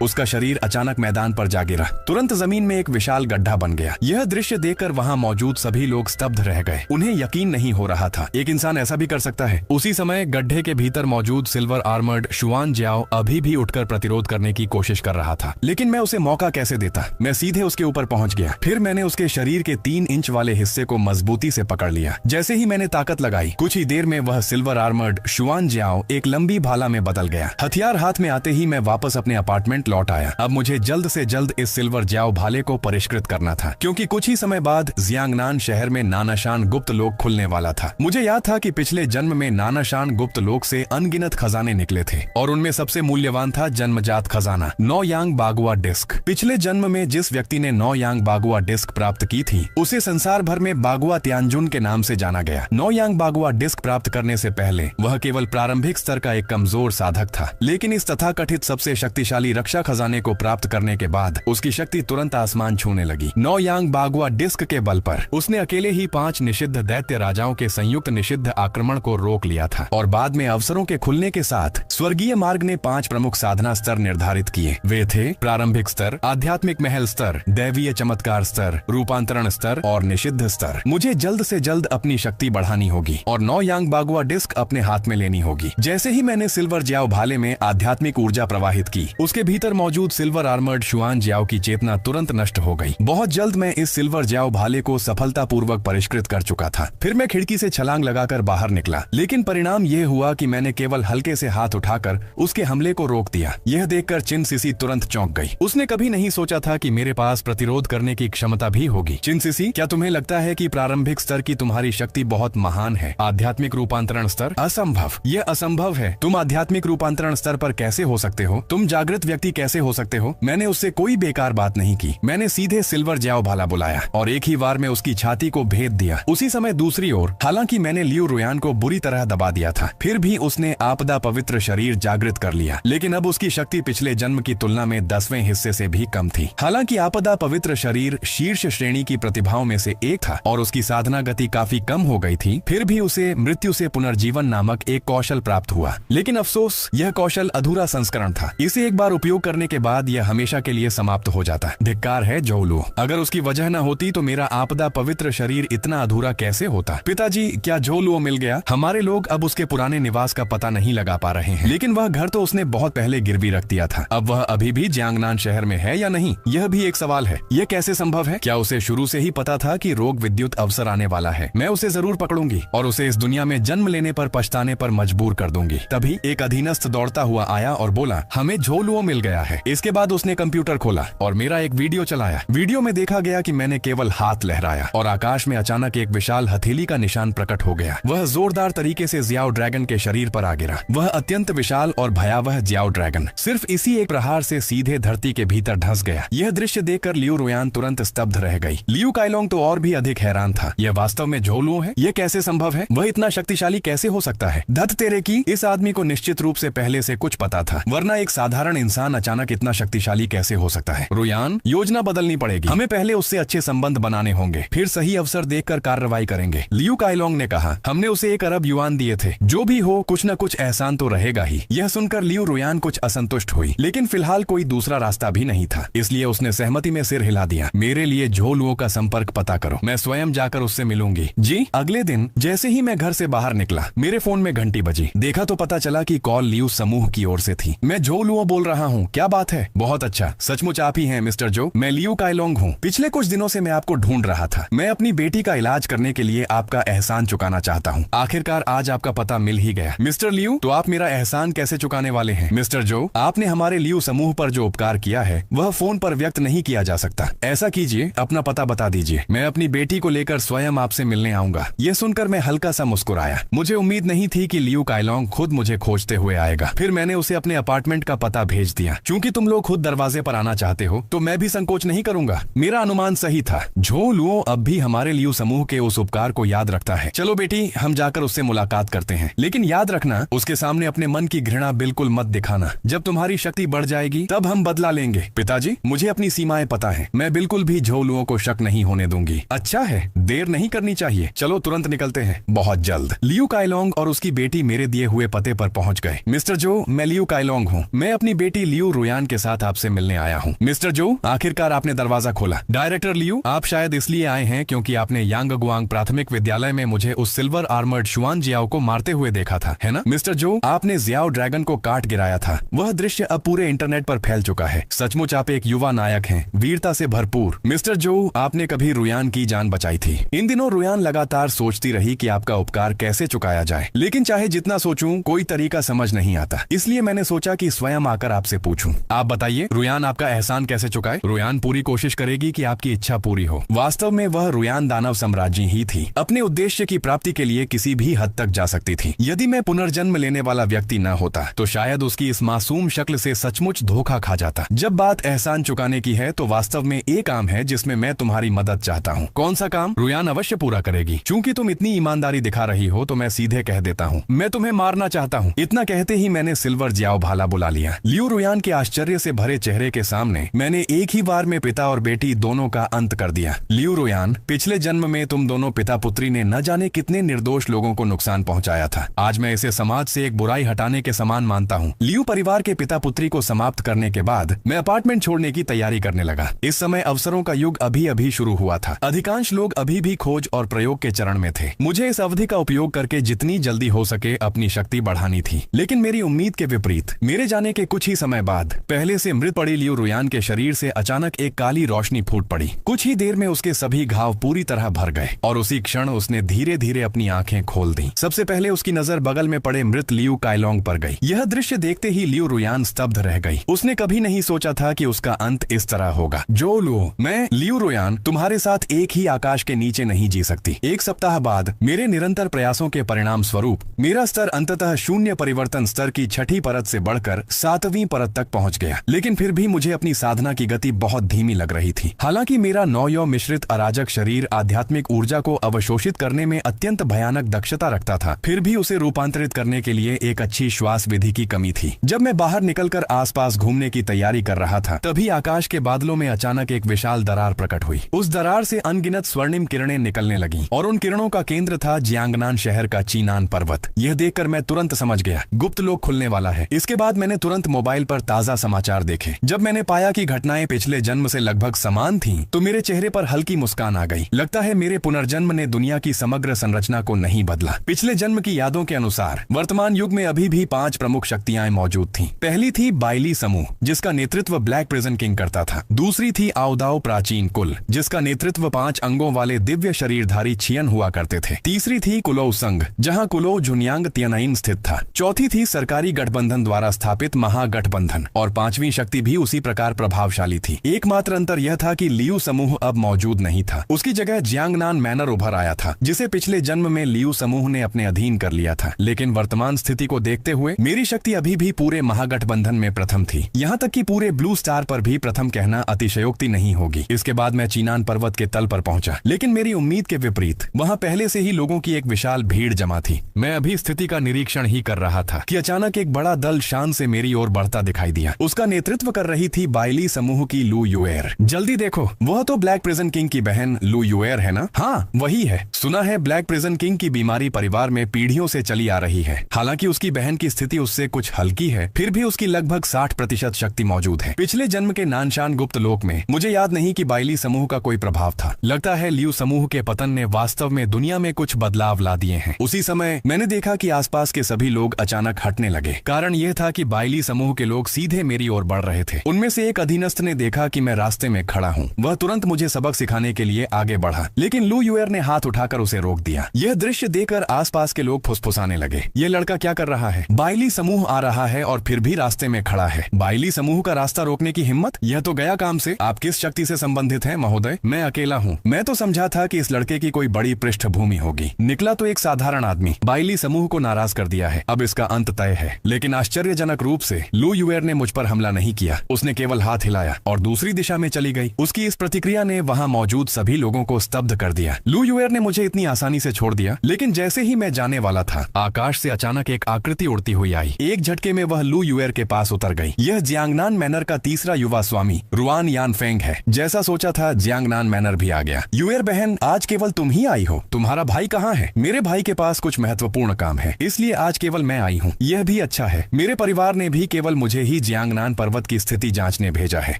उसका शरीर अचानक मैदान पर जा गिरा। तुरंत जमीन में एक विशाल गड्ढा बन गया। यह दृश्य देखकर वहाँ मौजूद सभी लोग स्तब्ध रह गए। उन्हें यकीन नहीं हो रहा था, एक इंसान ऐसा भी कर सकता है। उसी समय गड्ढे के भीतर मौजूद सिल्वर आर्मर्ड शुआन जियाओ अभी भी उठकर प्रतिरोध करने की कोशिश कर रहा था, लेकिन मैं उसे मौका कैसे देता। मैं सीधे उसके ऊपर पहुंच गया। फिर मैंने उसके शरीर के 3 इंच वाले हिस्से को मजबूती से पकड़ लिया। जैसे ही मैंने ताकत लगाई, कुछ ही देर में वह सिल्वर आर्मर्ड शुआन जियाओ एक लंबी भाला में बदल गया। हथियार हाथ में आते ही मैं वापस अपने अपार्टमेंट लौट आया। अब मुझे जल्द से जल्द इस सिल्वर जियाओ भाले को परिष्कृत करना था, क्योंकि कुछ ही समय बाद जियांगनान शहर में नानाशान गुप्त लोक खुलने वाला था। मुझे याद था कि पिछले जन्म में नानाशान गुप्त लोक से अनगिनत खजाने निकले थे और उनमें सबसे मूल्यवान था जन्मजात खजाना नौयांग बागुआ डिस्क। पिछले जन्म में जिस व्यक्ति ने नौयांग बागुआ डिस्क प्राप्त की थी, उसे संसार भर में बागुआ त्यानजुन के नाम से जाना गया। नौयांग बागुआ डिस्क प्राप्त करने से पहले वह केवल प्रारंभिक स्तर का एक कमजोर साधक था, लेकिन इस तथाकथित सबसे शक्तिशाली रक्षा खजाने को प्राप्त करने के बाद उसकी शक्ति तुरंत आसमान छूने लगी। नौयांग बागुआ डिस्क के बल पर उसने अकेले ही 5 निषिद्ध दैत्य राजाओं के संयुक्त निषिद्ध आक्रमण को रोक लिया था और बाद में अवसरों के खुलने के साथ स्वर्गीय मार्ग ने 5 प्रमुख साधना स्तर निर्धारित किए। वे थे प्रारंभिक स्तर, आध्यात्मिक महल स्तर, दैवीय चमत्कार स्तर, रूपांतरण स्तर और निषिद्ध स्तर। मुझे जल्द से जल्द अपनी शक्ति बढ़ानी होगी और नौयांग बागुआ डिस्क अपने हाथ में लेनी होगी। जैसे ही मैंने सिल्वर जियाओ भाले में आध्यात्मिक ऊर्जा प्रवाहित की, उसके भीतर मौजूद सिल्वर आर्मर्ड शुआन जियाओ की चेतना तुरंत नष्ट हो गई। बहुत जल्द मैं इस सिल्वर जियाओ भाले को सफलतापूर्वक परिष्कृत कर चुका था। फिर मैं खिड़की से छलांग लगाकर बाहर निकला, लेकिन परिणाम यह हुआ कि मैंने केवल हल्के से हाथ उठाकर उसके हमले को रोक दिया। यह देखकर चिन सिसी तुरंत चौंक गई। उसने कभी नहीं सोचा था कि मेरे पास प्रतिरोध करने की क्षमता भी होगी। चिन सिसी, क्या तुम्हें लगता है कि प्रारंभिक स्तर की तुम्हारी शक्ति बहुत महान है? आध्यात्मिक रूपांतरण स्तर? असंभव, यह असंभव है। तुम आध्यात्मिक रूपांतरण स्तर पर कैसे हो सकते हो? तुम जागृत व्यक्ति कैसे हो सकते हो? मैंने उससे कोई बेकार बात नहीं की। मैंने सीधे सिल्वर जियाओ भाला बुलाया और एक ही वार में उसकी छाती को भेद दिया। उसी समय दूसरी ओर, हालांकि मैंने लियू रुयान को बुरी तरह दबा दिया था, फिर भी उसने आपदा पवित्र शरीर जागृत कर लिया, लेकिन अब उसकी शक्ति पिछले जन्म की तुलना में 10वें हिस्से से भी कम थी। हालांकि आपदा पवित्र शरीर शीर्ष श्रेणी की प्रतिभाओं में से एक था और उसकी साधना गति काफी कम हो गई थी, फिर भी उसे मृत्यु से पुनर्जीवन नामक एक कौशल प्राप्त हुआ। लेकिन अफसोस, यह कौशल अधूरा संस्करण था। इसे एक बार उपयोग करने के बाद यह हमेशा के लिए समाप्त हो जाता। धिक्कार है जोलुओ, अगर उसकी वजह न होती तो मेरा आपदा पवित्र शरीर इतना अधूरा कैसे होता? पिताजी, क्या जोलुओ मिल गया? हमारे लोग अब उसके पुराने निवास का पता नहीं लगा पा रहे हैं, लेकिन वह घर तो उसने बहुत पहले गिरवी रख दिया था। अब वह अभी भी जियांगनान शहर में है या नहीं, यह भी एक सवाल है। यह कैसे संभव है? क्या उसे शुरू से ही पता था कि रोग विद्युत अवसर आने वाला है? मैं उसे जरूर पकड़ूंगी और उसे इस दुनिया में जन्म लेने पर पछताने पर मजबूर कर दूंगी। तभी एक अधीनस्थ दौड़ता हुआ आया और बोला, हमें झोलुओ मिल गया है। इसके बाद उसने कंप्यूटर खोला और मेरा एक वीडियो चलाया। वीडियो में देखा गया कि मैंने केवल हाथ लहराया और आकाश में अचानक एक विशाल हथेली का निशान प्रकट हो गया। वह जोरदार तरीके से जियाओ ड्रैगन के शरीर पर आ गिरा। वह अत्यंत विशाल और भयावह जियाओ ड्रैगन सिर्फ इसी एक प्रहार से सीधे धरती के भीतर धंस गया। यह दृश्य देखकर लियू रुयान तुरंत स्तब्ध रह गई। लियू काइलोंग तो और भी अधिक हैरान था। यह वास्तव में झोलुओ है? यह कैसे संभव है? वह इतना शक्तिशाली कैसे हो सकता है? धत तेरे की, इस आदमी को निश्चित रूप से पहले से कुछ पता था, वरना एक साधारण इंसान अचानक इतना शक्तिशाली कैसे हो सकता है? रुयान, योजना बदलनी पड़ेगी। हमें पहले उससे अच्छे संबंध बनाने होंगे, फिर सही अवसर देखकर कार्रवाई करेंगे। लियू काइलोंग ने कहा, हमने उसे 1 अरब युआन दिए थे। जो भी हो, कुछ न कुछ एहसान तो रहेगा ही। यह सुनकर लियू रुयान कुछ असंतुष्ट हुई, लेकिन फिलहाल कोई दूसरा रास्ता भी नहीं था, इसलिए उसने सहमति में सिर हिला दिया। मेरे लिए झोलुओ का संपर्क पता करो, मैं स्वयं जाकर उससे मिलूंगी। जी। अगले दिन जैसे ही मैं घर से बाहर निकला, मेरे फोन में घंटी बजी। देखा तो पता चला कि कॉल लियू समूह की ओर से थी। मैं झोलुओ बोल रहा हूँ, क्या बात है? बहुत अच्छा, सचमुच आप ही हैं मिस्टर जो? मैं लियू काइलोंग हूँ। पिछले कुछ दिनों से मैं आपको ढूंढ रहा था। मैं अपनी बेटी का इलाज करने के लिए आपका एहसान चुकाना चाहता हूँ। आखिरकार आज आपका पता मिल ही गया। मिस्टर लियू, तो आप मेरा एहसान कैसे चुकाने वाले हैं? मिस्टर जो, आपने हमारे लियू समूह पर जो उपकार किया है वह फोन पर व्यक्त नहीं किया जा सकता। ऐसा कीजिए, अपना पता बता दीजिए, मैं अपनी बेटी को लेकर स्वयं आपसे मिलने आऊंगा। यह सुनकर मैं हल्का सा मुस्कुराया। मुझे उम्मीद नहीं थी कि लियू काइलोंग खुद मुझे खोजते हुए आएगा। फिर मैंने उसे अपने अपार्टमेंट का पता भेज दिया। चूंकि तुम लोग खुद दरवाजे पर आना चाहते हो, तो मैं भी संकोच नहीं करूंगा। मेरा अनुमान सही था। झोलुओ अब भी हमारे लियू समूह के उस उपकार को याद रखता है। चलो बेटी, हम जाकर उससे मुलाकात करते हैं, लेकिन याद रखना, उसके सामने अपने मन की घृणा बिल्कुल मत दिखाना। जब तुम्हारी शक्ति बढ़ जाएगी तब हम बदला लेंगे। पिताजी, मुझे अपनी सीमाएं पता है। मैं बिल्कुल भी झोलुओ को शक नहीं होने दूंगी। अच्छा है, देर नहीं करनी चाहिए। चलो तुरंत निकलते हैं, बहुत जल्द। लियू काइलोंग और उसकी बेटी मेरे दिए हुए पते पर पहुंच गए। मिस्टर जो, मैं लियू काइलोंग हूँ। मैं अपनी बेटी लियू लियू रुयान के साथ आपसे मिलने आया हूँ। मिस्टर जो, आखिरकार आपने दरवाजा खोला। डायरेक्टर लियू, आप शायद इसलिए आए हैं क्योंकि आपने यांगगुआंग प्राथमिक विद्यालय में मुझे उस सिल्वर आर्मर्ड शुआन जियाओ को मारते हुए देखा था, है ना? मिस्टर जो, आपने जियाओ ड्रैगन को काट गिराया था। वह दृश्य अब पूरे इंटरनेट पर फैल चुका है। सचमुच आप एक युवा नायक हैं, वीरता से भरपूर। मिस्टर जो, आपने कभी रुयान की जान बचाई थी। इन दिनों रुयान लगातार सोचती रही कि आपका उपकार कैसे चुकाया जाए, लेकिन चाहे जितना सोचूं कोई तरीका समझ नहीं आता। इसलिए मैंने सोचा कि स्वयं आकर आपसे पूछूं। आप बताइए, रुयान आपका एहसान कैसे चुकाए? रुयान पूरी कोशिश करेगी कि आपकी इच्छा पूरी हो। वास्तव में वह रुयान दानव साम्राज्य ही थी। अपने उद्देश्य की प्राप्ति के लिए किसी भी हद तक जा सकती थी। यदि मैं पुनर्जन्म लेने वाला व्यक्ति न होता तो शायद उसकी इस मासूम शक्ल से सचमुच धोखा खा जाता। जब बात एहसान चुकाने की है तो वास्तव में एक काम है जिसमें मैं तुम्हारी मदद चाहता हूँ। कौन सा काम? रुयान अवश्य पूरा करेगी। चूंकि तुम इतनी ईमानदारी दिखा रही हो तो मैं सीधे कह देता हूँ, मैं तुम्हें मारना चाहता हूँ। इतना कहते ही मैंने सिल्वर जियाओ भाला बुला लिया। लियू रुयान के आश्चर्य से भरे चेहरे के सामने मैंने एक ही बार में पिता और बेटी दोनों का अंत कर दिया। लियू रुयान, पिछले जन्म में तुम दोनों पिता पुत्री ने न जाने कितने निर्दोष लोगों को नुकसान पहुंचाया था। आज मैं इसे समाज से एक बुराई हटाने के समान मानता हूँ। लियू परिवार के पिता पुत्री को समाप्त करने के बाद मैं अपार्टमेंट छोड़ने की तैयारी करने लगा। इस समय अवसरों का युग अभी अभी शुरू हुआ था। अधिकांश लोग अभी भी खोज और प्रयोग के चरण में थे। मुझे इस अवधि का उपयोग करके जितनी जल्दी हो सके अपनी शक्ति बढ़ानी थी। लेकिन मेरी उम्मीद के विपरीत मेरे जाने के कुछ ही समय बाद पहले से मृत पड़ी लियू रुयान के शरीर से अचानक एक काली रोशनी फूट पड़ी। कुछ ही देर में उसके सभी घाव पूरी तरह भर गए और उसी क्षण उसने धीरे धीरे अपनी आंखें खोल दी। सबसे पहले उसकी नजर बगल में पड़े मृत लियू काइलोंग पर गई। यह दृश्य देखते ही लियू रुयान स्तब्ध रह गई। उसने कभी नहीं सोचा था कि उसका अंत इस तरह होगा। जो लो, मैं लियू रुयान तुम्हारे साथ एक ही आकाश के नीचे नहीं जी सकती। एक सप्ताह बाद मेरे निरंतर प्रयासों के परिणाम स्वरूप मेरा स्तर अंततः शून्य परिवर्तन स्तर की छठी परत से बढ़कर 7वीं परत तक पहुंच गया। लेकिन फिर भी मुझे अपनी साधना की गति बहुत धीमी लग रही थी। हालांकि मेरा नौयो मिश्रित अराजक शरीर आध्यात्मिक ऊर्जा को अवशोषित करने में अत्यंत भयानक दक्षता रखता था, फिर भी उसे रूपांतरित करने के लिए एक अच्छी श्वास विधि की कमी थी। जब मैं बाहर निकलकर आसपास घूमने की तैयारी कर रहा था तभी आकाश के बादलों में अचानक एक विशाल दरार प्रकट हुई। उस दरार से अनगिनत स्वर्णिम किरणें निकलने लगीं और उन किरणों का केंद्र था जियांगनान शहर का चीनान पर्वत। यह देखकर मैं तुरंत समझ गया, गुप्त लोक खुलने वाला है। इसके बाद मैंने तुरंत मोबाइल पर ताजा समाचार देखे। जब मैंने पाया कि घटनाएं पिछले जन्म से लगभग समान थीं, तो मेरे चेहरे पर हल्की मुस्कान आ गई। लगता है मेरे पुनर्जन्म ने दुनिया की समग्र संरचना को नहीं बदला। पिछले जन्म की यादों के अनुसार वर्तमान युग में अभी भी 5 प्रमुख शक्तियां मौजूद थीं। पहली थी बाइली समूह, जिसका नेतृत्व ब्लैक प्रिजन किंग करता था। दूसरी थी आओदाओ प्राचीन कुल, जिसका नेतृत्व 5 अंगों वाले दिव्य शरीरधारी छियन हुआ करते थे। तीसरी थी कुलोव संघ, जहां कुलोव जुनियांग तियनाइन स्थित था। चौथी थी सरकारी गठबंधन द्वारा स्थापित महागठबंधन और 5वीं शक्ति भी उसी प्रकार प्रभावशाली थी। एकमात्र अंतर यह था कि लियू समूह अब मौजूद नहीं था। उसकी जगह जियांगनान मैनर उभर आया था, जिसे पिछले जन्म में लियू समूह ने अपने अधीन कर लिया था। लेकिन वर्तमान स्थिति को देखते हुए मेरी शक्ति अभी भी पूरे महागठबंधन में प्रथम थी। यहाँ तक कि पूरे ब्लू स्टार पर भी प्रथम कहना अतिशयोक्ति नहीं होगी। इसके बाद मैं चीनान पर्वत के तल पर पहुंचा, लेकिन मेरी उम्मीद के विपरीत वहाँ पहले से ही लोगों की एक विशाल भीड़ जमा थी। मैं अभी स्थिति का निरीक्षण ही कर रहा था कि अचानक एक बड़ा दल शान से मेरी ओर बढ़ता दिखाई दिया। उसका नेतृत्व कर रही थी बाइली समूह की लू युएर। जल्दी देखो, वह तो ब्लैक प्रिजन किंग की बहन लू युएर है ना? हाँ, वही है। सुना है ब्लैक प्रिजन किंग की बीमारी परिवार में पीढ़ियों से चली आ रही है। हालांकि उसकी बहन की स्थिति उससे कुछ हल्की है, फिर भी उसकी लगभग 60% शक्ति मौजूद है। पिछले जन्म के नानशान गुप्त लोक में मुझे याद नहीं कि बाइली समूह का कोई प्रभाव था। लगता है लियू समूह के पतन ने वास्तव में दुनिया में कुछ बदलाव ला दिए हैं। उसी समय मैंने देखा कि आसपास के सभी लोग अचानक हटने लगे। कारण यह था कि बाइली समूह के लोग सीधे मेरी ओर बढ़ रहे थे। उनमें से एक अधीनस्थ ने देखा कि मैं रास्ते में खड़ा हूँ। वह तुरंत मुझे सबक सिखाने के लिए आगे बढ़ा, लेकिन लू युएर ने हाथ उठाकर उसे रोक दिया। यह दृश्य देखकर आसपास के लोग फुसफुसाने लगे। ये लड़का क्या कर रहा है? बाइली समूह आ रहा है और फिर भी रास्ते में खड़ा है। बाइली समूह का रास्ता रोकने की हिम्मत? यह तो गया काम से। आप किस शक्ति से संबंधित हैं महोदय? मैं अकेला हूँ। मैं तो समझा था कि इस लड़के की कोई बड़ी पृष्ठभूमि होगी, निकला तो एक साधारण आदमी। बाइली समूह को नाराज कर दिया है, अब इसका अंत तय है। लेकिन आश्चर्यजनक रूप से लू युएर ने मुझ पर हमला नहीं किया। उसने केवल हाथ हिलाया और दूसरी दिशा में चली गई। उसकी इस प्रतिक्रिया ने वहाँ मौजूद सभी लोगों को स्तब्ध कर दिया। लू युएर ने मुझे इतनी आसानी से छोड़ दिया, लेकिन जैसे ही मैं जाने वाला था, आकाश से अचानक एक आकृति उड़ती हुई आई। एक झटके में वह लू युएर के पास उतर गई। यह जियांगनान मैनर का तीसरा युवा स्वामी रुआन यानफेंग है। जैसा सोचा था, जियांगनान मैनर भी आ गया। युएर बहन, आज केवल तुम ही आई हो। तुम्हारा भाई कहाँ है? मेरे भाई के पास कुछ महत्वपूर्ण काम है, इसलिए आज केवल मैं आई हूँ। यह भी अच्छा है, मेरे परिवार ने भी केवल मुझे ही ही जियांगनान पर्वत की स्थिति जांचने भेजा है।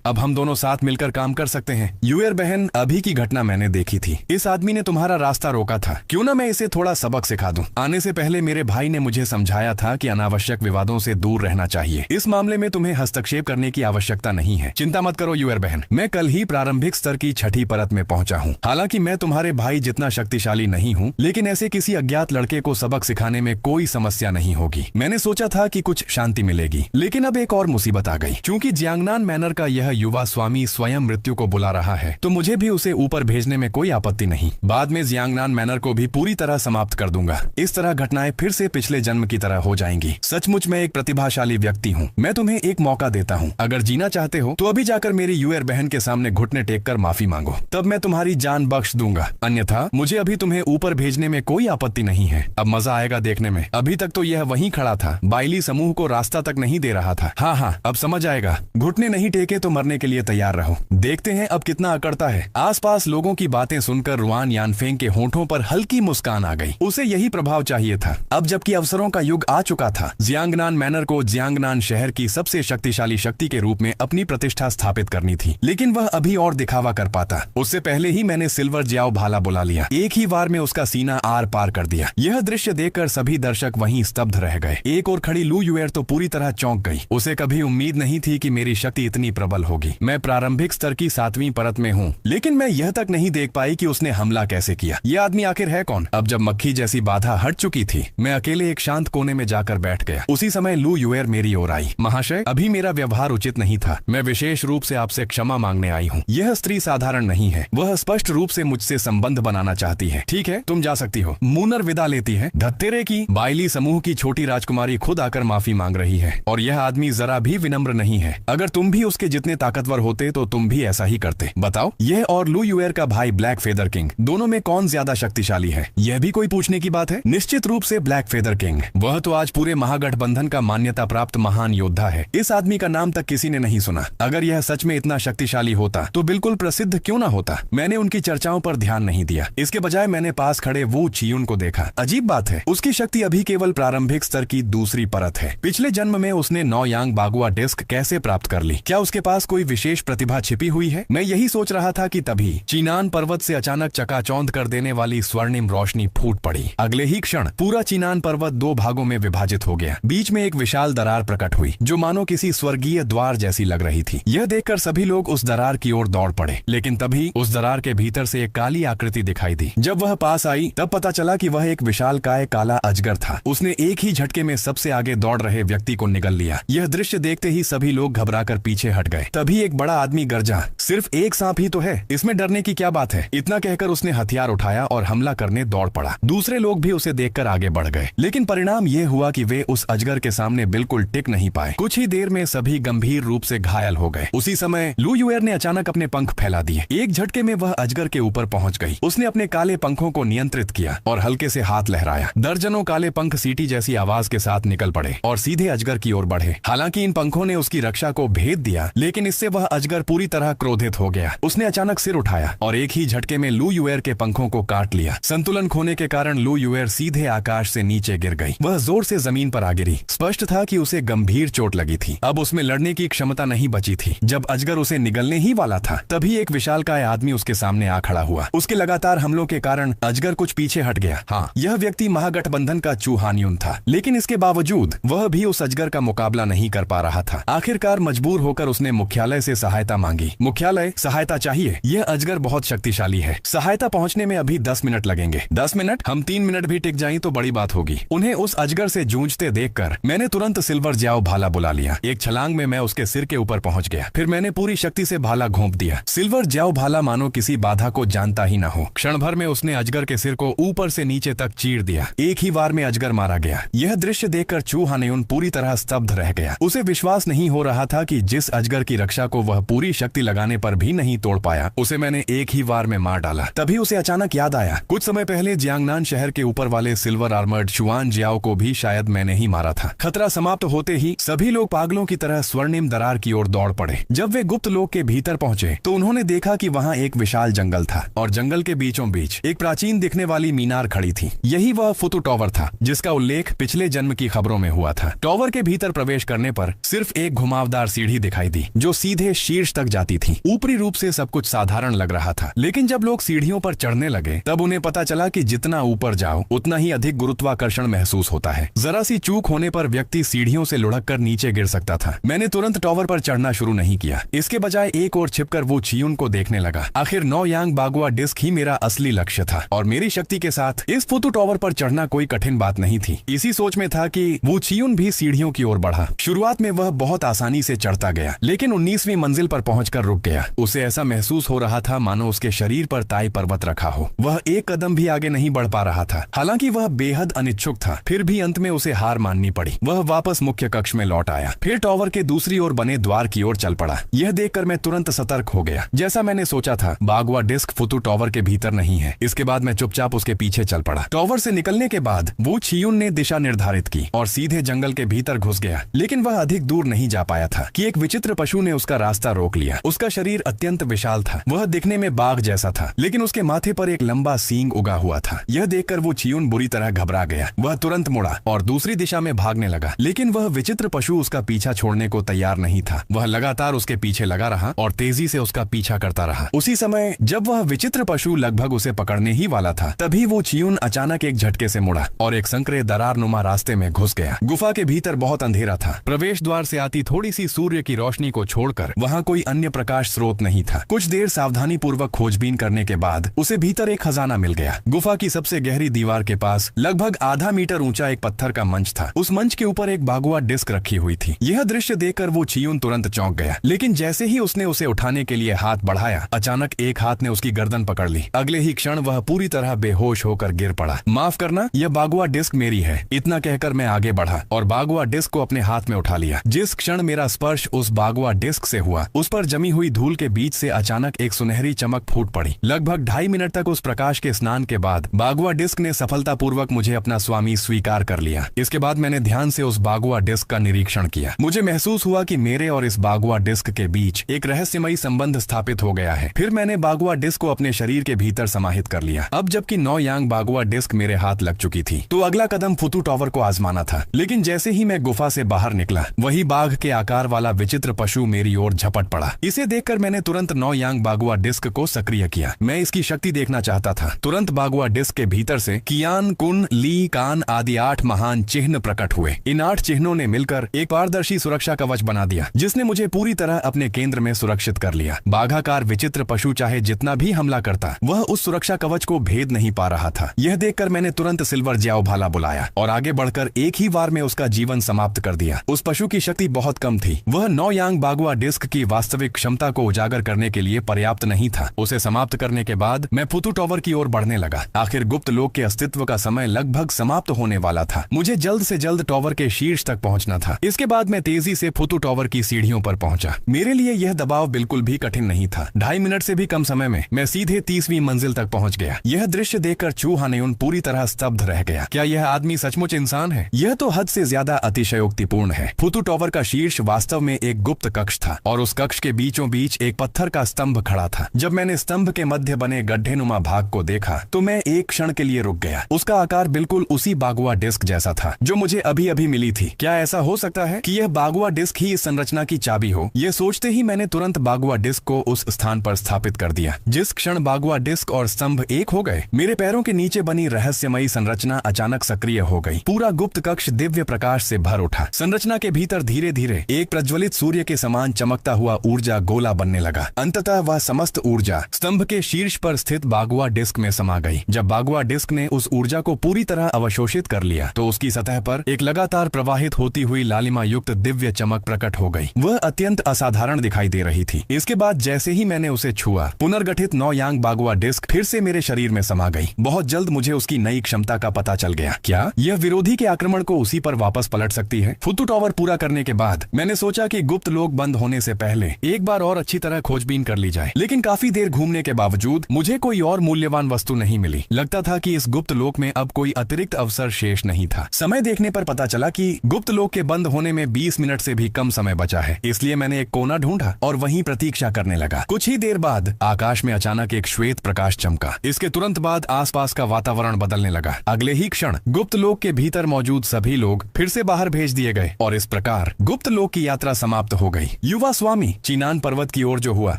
अब हम दोनों साथ मिलकर काम कर सकते हैं। यूएर बहन, अभी की घटना मैंने देखी थी। इस आदमी ने तुम्हारा रास्ता रोका था। क्यों ना मैं इसे थोड़ा सबक सिखा दूं। आने से पहले मेरे भाई ने मुझे समझाया था कि अनावश्यक विवादों से दूर रहना चाहिए। इस मामले में तुम्हें हस्तक्षेप करने की आवश्यकता नहीं है। चिंता मत करो यूएर बहन, मैं कल ही प्रारंभिक स्तर की छठी परत में पहुंचा हूं। हालांकि मैं तुम्हारे भाई जितना शक्तिशाली नहीं हूं, लेकिन ऐसे किसी अज्ञात लड़के को सबक सिखाने में कोई समस्या नहीं होगी। मैंने सोचा था कि कुछ शांति मिलेगी, लेकिन अब एक और मुसीबत आ गई। क्योंकि जियांगनान मैनर का यह युवा स्वामी स्वयं मृत्यु को बुला रहा है, तो मुझे भी उसे ऊपर भेजने में कोई आपत्ति नहीं। बाद में जियांगनान मैनर को भी पूरी तरह समाप्त कर दूंगा। इस तरह घटनाएं फिर से पिछले जन्म की तरह हो जाएंगी। सचमुच मैं एक प्रतिभाशाली व्यक्ति हूँ। मैं तुम्हें एक मौका देता हूँ। अगर जीना चाहते हो तो अभी जाकर मेरी यूएर बहन के सामने घुटने टेक कर माफी मांगो, तब मैं तुम्हारी जान बख्श दूंगा। अन्यथा मुझे अभी तुम्हें ऊपर भेजने में कोई आपत्ति नहीं है। अब मजा आएगा देखने में। अभी तक तो यह वहीं खड़ा था, बाइली समूह को रास्ता तक नहीं दे रहा था। हाँ, अब समझ आएगा। घुटने नहीं टेके तो मरने के लिए तैयार रहो। देखते हैं अब कितना अकड़ता है। आसपास लोगों की बातें सुनकर रुआन यानफेंग के होठों पर हल्की मुस्कान आ गई। उसे यही प्रभाव चाहिए था। अब जबकि अवसरों का युग आ चुका था, जियांगनान मैनर को जियांगनान शहर की सबसे शक्तिशाली शक्ति के रूप में अपनी प्रतिष्ठा स्थापित करनी थी। लेकिन वह अभी और दिखावा कर पाता। उससे पहले ही मैंने सिल्वर ज्याओ भाला बुला लिया। एक ही वार में उसका सीना आर पार कर दिया। यह दृश्य देखकर सभी दर्शक वहीं स्तब्ध रह गए। एक और खड़ी लू यूएर तो पूरी तरह चौंक गई। उसे कभी उम्मीद नहीं थी कि मेरी शक्ति इतनी प्रबल होगी। मैं प्रारंभिक स्तर की 7वीं परत में हूँ, लेकिन मैं यह तक नहीं देख पाई कि उसने हमला कैसे किया। यह आदमी आखिर है कौन? अब जब मक्खी जैसी बाधा हट चुकी थी, मैं अकेले एक शांत कोने में जाकर बैठ गया। उसी समय लू यूएर मेरी ओर आई। महाशय, अभी मेरा व्यवहार उचित नहीं था। मैं विशेष रूप से आपसे क्षमा मांगने आई हूँ। यह स्त्री साधारण नहीं है। वह स्पष्ट रूप से मुझसे संबंध बनाना चाहती है। ठीक है, तुम जा सकती हो। मूनर विदा लेती है। धत्तेरे की बाइली समूह की छोटी राजकुमारी खुद आकर माफी मांग रही है, और यह आदमी जरा भी विनम्र नहीं है। अगर तुम भी उसके जितने ताकतवर होते तो तुम भी ऐसा ही करते। बताओ, यह और लू यूएर का भाई ब्लैक फेदर किंग, दोनों में कौन ज्यादा शक्तिशाली है? यह भी कोई पूछने की बात है? निश्चित रूप से ब्लैक फेदर किंग। वह तो आज पूरे महागठबंधन का मान्यता प्राप्त महान योद्धा है। इस आदमी का नाम तक किसी ने नहीं सुना। अगर यह सच में इतना शक्तिशाली होता तो बिल्कुल प्रसिद्ध क्यों ना होता। मैंने उनकी चर्चाओं पर ध्यान नहीं दिया। इसके बजाय मैंने पास खड़े वू चियुन को देखा। अजीब बात है, उसकी शक्ति अभी केवल प्रारंभिक स्तर की दूसरी परत है। पिछले जन्म में उसने 9 यांग बागुआ डिस्क कैसे प्राप्त कर ली? क्या उसके पास कोई विशेष प्रतिभा छिपी हुई है? मैं यही सोच रहा था कि तभी चीनान पर्वत से अचानक चकाचौंध कर देने वाली स्वर्णिम रोशनी फूट पड़ी। अगले ही क्षण पूरा चीनान पर्वत 2 भागों में विभाजित हो गया। बीच में एक विशाल दरार प्रकट हुई, जो मानो किसी स्वर्गीय द्वार जैसी लग रही थी। यह देखकर सभी लोग उस दरार की ओर दौड़ पड़े, लेकिन तभी उस दरार के भीतर से एक काली आकृति दिखाई दी। जब वह पास आई तब पता चला कि वह एक विशालकाय काला अजगर था। उसने एक ही झटके में सबसे आगे दौड़ रहे व्यक्ति को निगल लिया। यह दृश्य देखते ही सभी लोग घबराकर पीछे हट गए। तभी एक बड़ा आदमी गरजा, सिर्फ एक सांप ही तो है, इसमें डरने की क्या बात है? इतना कहकर उसने हथियार उठाया और हमला करने दौड़ पड़ा। दूसरे लोग भी उसे देखकर आगे बढ़ गए, लेकिन परिणाम यह हुआ कि वे उस अजगर के सामने बिल्कुल टिक नहीं पाए। कुछ ही देर में सभी गंभीर रूप से घायल हो गए। उसी समय लू यूएर ने अचानक अपने पंख फैला दिए। एक झटके में वह अजगर के ऊपर पहुंच गई। उसने अपने काले पंखों को नियंत्रित किया और हल्के से हाथ लहराया। दर्जनों काले पंख सीटी जैसी आवाज के साथ निकल पड़े और सीधे अजगर की ओर बढ़े। हालांकि इन पंखों ने उसकी रक्षा को भेद दिया, लेकिन इससे वह अजगर पूरी तरह क्रोधित हो गया। उसने अचानक सिर उठाया और एक ही झटके में लू यूएर के पंखों को काट लिया। संतुलन खोने के कारण लू यूएर सीधे आकाश से नीचे गिर गई। वह जोर से जमीन पर आ गिरी। स्पष्ट था कि उसे गंभीर चोट लगी थी। अब उसमें लड़ने की क्षमता नहीं बची थी। जब अजगर उसे निगलने ही वाला था, तभी एक विशालकाय आदमी उसके सामने आ खड़ा हुआ। उसके लगातार हमलों के कारण अजगर कुछ पीछे हट गया। हाँ, यह व्यक्ति महागठबंधन का चू हान्युन था, लेकिन इसके बावजूद वह भी उस अजगर का मुकाबला नहीं कर पा रहा था। आखिरकार मजबूर होकर उसने मुख्यालय से सहायता मांगी। मुख्यालय, सहायता चाहिए। यह अजगर बहुत शक्तिशाली है। सहायता पहुंचने में अभी 10 मिनट लगेंगे। 10 मिनट? हम 3 मिनट भी टिक जाएं तो बड़ी बात होगी। उन्हें उस अजगर से जूझते देखकर मैंने तुरंत सिल्वर ज्याओ भाला बुला लिया। एक छलांग में मैं उसके सिर के ऊपर पहुंच गया। फिर मैंने पूरी शक्ति से भाला घोंप दिया। सिल्वर ज्याओ भाला मानो किसी बाधा को जानता ही न हो। क्षण भर में उसने अजगर के सिर को ऊपर से नीचे तक चीर दिया। एक ही वार में अजगर मारा गया। यह दृश्य देखकर चू हान्युन पूरी तरह स्तब्ध रह गया। उसे विश्वास नहीं हो रहा था कि जिस अजगर की रक्षा को वह पूरी शक्ति लगाने पर भी नहीं तोड़ पाया, उसे मैंने एक ही वार में मार डाला। तभी उसे अचानक याद आया, कुछ समय पहले जियांगनान शहर के ऊपर वाले सिल्वर आर्मर्ड शुआन जियाओ को भी शायद मैंने ही मारा था। खतरा समाप्त होते ही सभी लोग पागलों की तरह स्वर्णिम दरार की ओर दौड़ पड़े। जब वे गुप्त लोक के भीतर पहुंचे तो उन्होंने देखा कि वहां एक विशाल जंगल था और जंगल के बीचों बीच एक प्राचीन दिखने वाली मीनार खड़ी थी। यही वह फुतु टॉवर था जिसका उल्लेख पिछले जन्म की खबरों में हुआ था। टॉवर के भीतर प्रवेश करने पर सिर्फ एक घुमावदार सीढ़ी दिखाई दी जो सीधे शीर्ष तक जाती थी। ऊपरी रूप से सब कुछ साधारण लग रहा था, लेकिन जब लोग सीढ़ियों पर चढ़ने लगे तब उन्हें पता चला कि जितना ऊपर जाओ उतना ही अधिक गुरुत्वाकर्षण महसूस होता है। जरा सी चूक होने पर व्यक्ति सीढ़ियों से लुढ़क कर नीचे गिर सकता था। मैंने तुरंत टॉवर पर चढ़ना शुरू नहीं किया, इसके बजाय एक और छिपकर वो छियुन को देखने लगा। आखिर नौ यांग बागुआ डिस्क ही मेरा असली लक्ष्य था और मेरी शक्ति के साथ इस फुतु टॉवर पर चढ़ना कोई कठिन बात नहीं थी। इसी सोच में था कि वो छियुन भी सीढ़ियों की ओर बढ़ा। शुरुआत में वह बहुत आसानी से चढ़ता गया, लेकिन 19वीं मंजिल पर पहुंचकर रुक गया। उसे ऐसा महसूस हो रहा था मानो उसके शरीर पर ताई पर्वत रखा हो। वह एक कदम भी आगे नहीं बढ़ पा रहा था। हालांकि वह बेहद अनिच्छुक था, फिर भी अंत में उसे हार माननी पड़ी। वह वापस मुख्य कक्ष में लौट आया, फिर टॉवर के दूसरी ओर बने द्वार की ओर चल पड़ा। यह देखकर मैं तुरंत सतर्क हो गया। जैसा मैंने सोचा था, बागुआ डिस्क फुतु टॉवर के भीतर नहीं है। इसके बाद मैं चुपचाप उसके पीछे चल पड़ा। टॉवर से निकलने के बाद वो छियुन ने दिशा निर्धारित की और सीधे जंगल के भीतर घुस गया, लेकिन वह अधिक दूर नहीं जा पाया था कि एक विचित्र पशु ने उसका रास्ता रोक लिया। उसका शरीर अत्यंत विशाल था। वह दिखने में बाघ जैसा था, लेकिन उसके माथे पर एक लंबा सींग उगा हुआ था। यह देखकर वो छियुन बुरी तरह घबरा गया। वह तुरंत मुड़ा और दूसरी दिशा में भागने लगा, लेकिन वह विचित्र पशु उसका पीछा छोड़ने को तैयार नहीं था। वह लगातार उसके पीछे लगा रहा और तेजी से उसका पीछा करता रहा। उसी समय जब वह विचित्र पशु लगभग उसे पकड़ने ही वाला था, तभी वो छियुन अचानक एक झटके से मुड़ा और एक संकरे दरारनुमा रास्ते में घुस गया। गुफा के भीतर बहुत अंधेरा था। प्रवेश द्वार से आती थोड़ी सी सूर्य की रोशनी को छोड़कर वहाँ कोई अन्य प्रकाश स्रोत नहीं था। कुछ देर सावधानी पूर्वक खोजबीन करने के बाद उसे भीतर एक खजाना मिल गया। गुफा की सबसे गहरी दीवार के पास लगभग आधा मीटर ऊंचा एक पत्थर का मंच था। उस मंच के ऊपर एक बागुआ डिस्क रखी हुई थी। यह दृश्य देखकर वो छियुन तुरंत चौंक गया, लेकिन जैसे ही उसने उसे उठाने के लिए हाथ बढ़ाया, अचानक एक हाथ ने उसकी गर्दन पकड़ ली। अगले ही क्षण वह पूरी तरह बेहोश होकर गिर पड़ा। माफ करना, यह बागुआ डिस्क मेरी है। इतना कहकर मैं आगे बढ़ा और बागुआ डिस्क को अपने हाथ में उठा लिया। जिस क्षण मेरा स्पर्श उस बागुआ डिस्क से हुआ, उस पर जमी हुई धूल के बीच से अचानक एक सुनहरी चमक फूट पड़ी। लगभग 2.5 मिनट तक उस प्रकाश के स्नान के बाद बागुआ डिस्क ने सफलतापूर्वक मुझे अपना स्वामी स्वीकार कर लिया। इसके बाद मैंने ध्यान से उस बागुआ डिस्क का निरीक्षण किया। मुझे महसूस हुआ कि मेरे और इस बागुआ डिस्क के बीच एक रहस्यमयी संबंध स्थापित हो गया है। फिर मैंने बागुआ डिस्क को अपने शरीर के भीतर समाहित कर लिया। अब जबकि नौ यांग बागुआ डिस्क मेरे हाथ लग चुकी थी, तो अगला कदम फुतु टॉवर को आजमाना था। लेकिन जैसे ही मैं गुफा से बाहर निकला, वही बाघ के आकार वाला विचित्र पशु मेरी ओर झपट पड़ा। इसे देखकर मैंने तुरंत नौ यांग बागुआ डिस्क को सक्रिय किया। मैं इसकी शक्ति देखना चाहता था। तुरंत बागुआ डिस्क के भीतर से कियान, कुन, ली, कान आदि 8 महान चिन्ह प्रकट हुए। इन 8 चिन्हों ने मिलकर एक पारदर्शी सुरक्षा कवच बना दिया, जिसने मुझे पूरी तरह अपने केंद्र में सुरक्षित कर लिया। बाघाकार विचित्र पशु चाहे जितना भी हमला करता, वह उस सुरक्षा कवच को भेद नहीं पा रहा था। यह देखकर मैंने तुरंत सिल्वर जियाओ भाला बुलाया और आगे बढ़कर एक ही वार में उसका जीवन समाप्त कर दिया। उस पशु की शक्ति बहुत कम थी। वह नौ यांग बागुआ डिस्क की वास्तविक क्षमता को उजागर करने के लिए पर्याप्त नहीं था। उसे समाप्त करने के बाद मैं फुतु टॉवर की ओर बढ़ने लगा। आखिर गुप्त लोक के अस्तित्व का समय लगभग समाप्त होने वाला था। मुझे जल्द से जल्द टॉवर के शीर्ष तक पहुंचना था। इसके बाद मैं तेजी से फुतु टॉवर की सीढ़ियों पर पहुंचा। मेरे लिए यह दबाव बिल्कुल भी कठिन नहीं था। 2.5 मिनट से भी कम समय में मैं सीधे 30वीं मंजिल तक पहुंच गया। यह दृश्य देखकर चू हानेउन पूरी तरह स्तब्ध रह गया। क्या यह आदमी सचमुच इंसान है? यह तो हद से ज्यादा अतिशयोक्तिपूर्ण है। फुतु टॉवर का शीर्ष वास्तव में एक गुप्त कक्ष था और उस कक्ष के बीचों बीच एक पत्थर का स्तंभ खड़ा था। जब मैंने स्तंभ के मध्य बने गड्ढेनुमा भाग को देखा तो मैं एक क्षण के लिए रुक गया। उसका आकार बिल्कुल उसी बागुआ डिस्क जैसा था जो मुझे अभी अभी मिली थी। क्या ऐसा हो सकता है कि यह बागुआ डिस्क ही इस संरचना की चाबी हो? यह सोचते ही मैंने तुरंत बागुआ डिस्क को उस स्थान पर स्थापित कर दिया। जिस क्षण बागुआ डिस्क और स्तंभ एक हो गए, मेरे पैरों के नीचे बनी रहस्यमयी संरचना अचानक सक्रिय हो गई। पूरा गुप्त कक्ष दिव्य प्रकाश से भर उठा। संरचना के भीतर धीरे धीरे एक प्रज्वलित सूर्य के समान चमकता हुआ ऊर्जा गोला बनने लगा। अंततः वह समस्त ऊर्जा स्तंभ के शीर्ष पर स्थित बागुआ डिस्क में समा गई। जब बागुआ डिस्क ने उस ऊर्जा को पूरी तरह अवशोषित कर लिया तो उसकी सतह पर एक लगातार प्रवाहित होती हुई लालिमा युक्त दिव्य चमक प्रकट हो गई। वह अत्यंत असाधारण दिखाई दे रही थी। इसके बाद जैसे ही मैंने उसे छुआ, पुनर्गठित नौ यांग बागुआ डिस्क फिर से मेरे शरीर में समा गई। बहुत जल्द मुझे उसकी नई क्षमता का पता चल गया। क्या यह विरोधी के आक्रमण को उसी पर वापस पलट सकती है? फुतु टॉवर पूरा करने के बाद मैंने सोचा कि गुप्त लोक बंद होने से पहले एक बार और और अच्छी तरह खोजबीन कर ली जाए। लेकिन काफी देर घूमने के बावजूद मुझे कोई और मूल्यवान वस्तु नहीं मिली। लगता था कि इस गुप्त लोक में अब कोई अतिरिक्त अवसर शेष नहीं था। समय देखने पर पता चला कि गुप्त लोक के बंद होने में 20 मिनट से भी कम समय बचा है। इसलिए मैंने एक कोना ढूंढा और वहीं प्रतीक्षा करने लगा। कुछ ही देर बाद आकाश में अचानक एक श्वेत प्रकाश चमका। इसके तुरंत बाद आसपास का वातावरण बदलने लगा। अगले ही क्षण गुप्त लोक के भीतर मौजूद सभी लोग फिर से बाहर भेज दिए गए और इस प्रकार गुप्त लोक की यात्रा समाप्त हो गई। युवा स्वामी चिनान पर्वत की ओर जो हुआ,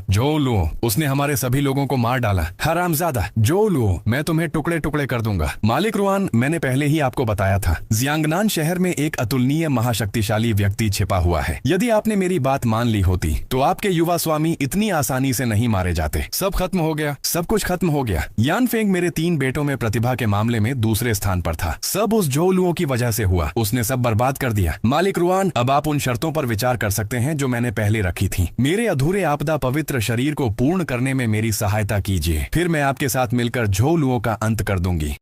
जो लुओ, उसने हमारे सभी लोगों को मार डाला। हरामजादा, जो लुओ, मैं तुम्हें टुकड़े टुकड़े कर दूंगा। मालिक रुआन, मैंने पहले ही आपको बताया था, जियांगनान शहर में एक अतुलनीय महाशक्तिशाली व्यक्ति छिपा हुआ है। यदि आपने मेरी बात मान ली होती तो आपके युवा स्वामी इतनी आसानी से नहीं मारे जाते। सब खत्म हो गया, सब कुछ खत्म हो गया। यानफेंग मेरे 3 बेटों में प्रतिभा के मामले में दूसरे स्थान पर था। सब उस जोलुओं की वजह से हुआ। उसने सब बर्बाद कर दिया। मालिक रुआन, अब आप उन शर्तों पर विचार कर सकते हैं जो मैंने पहले रखी थी। मेरे अधूरे आपदा पवित्र शरीर को पूर्ण करने में मेरी सहायता कीजिए, फिर मैं आपके साथ मिलकर झोलुओं का अंत कर दूंगी।